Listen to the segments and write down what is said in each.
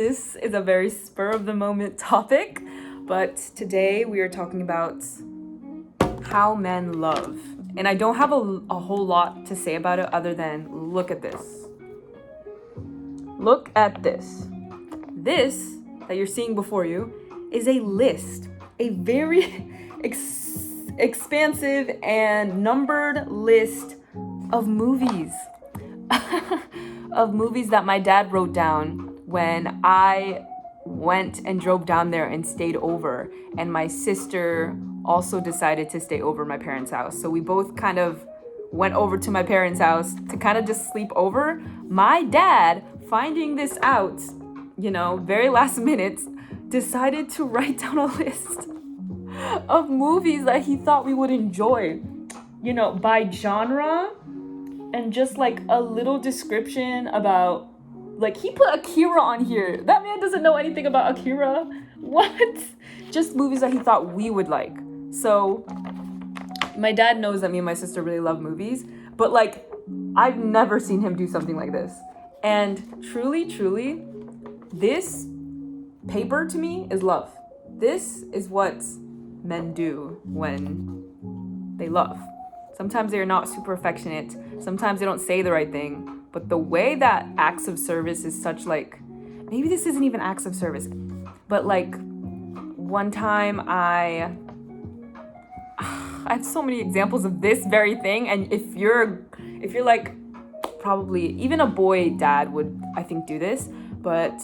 This is a very spur of the moment topic, but today we are talking about how men love. And I don't have a whole lot to say about it other than look at this. Look at this. This that you're seeing before you is a list, a very expansive and numbered list of movies. Of movies that my dad wrote down when I went and drove down there and stayed over. And my sister also decided to stay over my parents' house. So we both kind of went over to my parents' house to kind of just sleep over. My dad, finding this out, very last minute, decided to write down a list of movies that he thought we would enjoy, by genre, and just like a little description about, like, he put Akira on here. That man doesn't know anything about Akira. What? Just movies that he thought we would like. So my dad knows that me and my sister really love movies, but like, I've never seen him do something like this. And truly, this paper to me is love. This is what men do when they love. Sometimes they're not super affectionate. Sometimes they don't say the right thing. But the way that acts of service is such, like, maybe this isn't even acts of service, but like one time I have so many examples of this very thing. And if you're like, probably even a boy dad would, I think, do this. But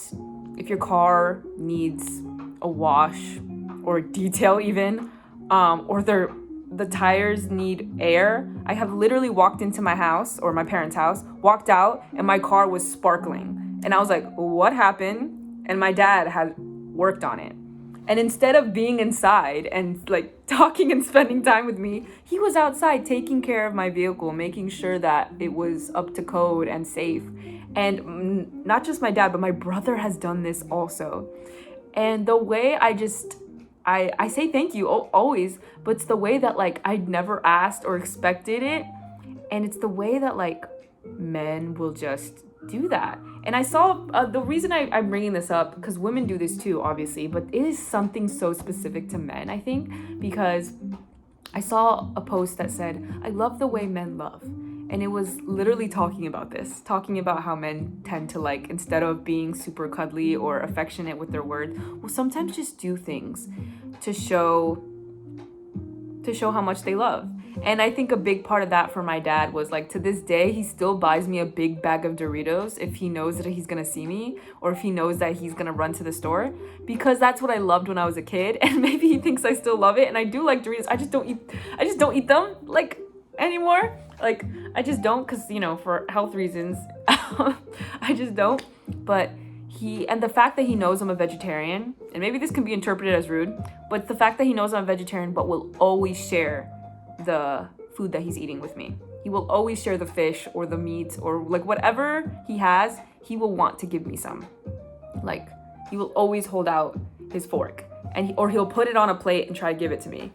if your car needs a wash or a detail even, or the tires need air, I have literally walked into my house or my parents' house, walked out, and my car was sparkling. And I was like, what happened? And my dad had worked on it. And instead of being inside and like talking and spending time with me, he was outside taking care of my vehicle, making sure that it was up to code and safe. And not just my dad, but my brother has done this also. And the way I say thank you always, but it's the way that, like, I'd never asked or expected it. And it's the way that, like, men will just do that. And I saw, the reason I'm bringing this up, because women do this too, obviously, but it is something so specific to men, I think, because I saw a post that said, I love the way men love. And it was literally talking about how men tend to, like, instead of being super cuddly or affectionate with their words, will sometimes just do things to show how much they love. And I think a big part of that for my dad was, like, to this day, he still buys me a big bag of Doritos if he knows that he's gonna see me, or if he knows that he's gonna run to the store, because that's what I loved when I was a kid. And maybe he thinks I still love it, and I do like Doritos. I just don't eat them, like, anymore. Like, I just don't, because, for health reasons, I just don't. But the fact that he knows I'm a vegetarian, and maybe this can be interpreted as rude, but the fact that he knows I'm a vegetarian but will always share the food that he's eating with me. He will always share the fish or the meat or, like, whatever he has, he will want to give me some. Like, he will always hold out his fork, and he'll put it on a plate and try to give it to me.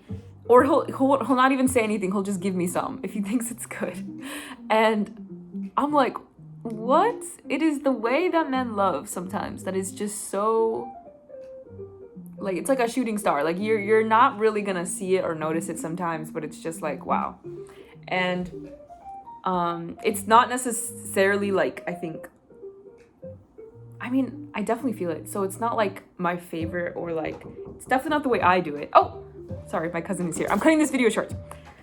Or he'll not even say anything. He'll just give me some if he thinks it's good. And I'm like, what? It is the way that men love sometimes that is just so, like, it's like a shooting star. Like, you're not really gonna see it or notice it sometimes, but it's just like, wow. And it's not necessarily like, I definitely feel it. So it's not like my favorite, or like, it's definitely not the way I do it. Oh, sorry, my cousin is here. I'm cutting this video short.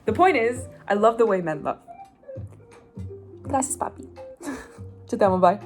The point is, I love the way men love. Gracias, papi. Te amo, bye.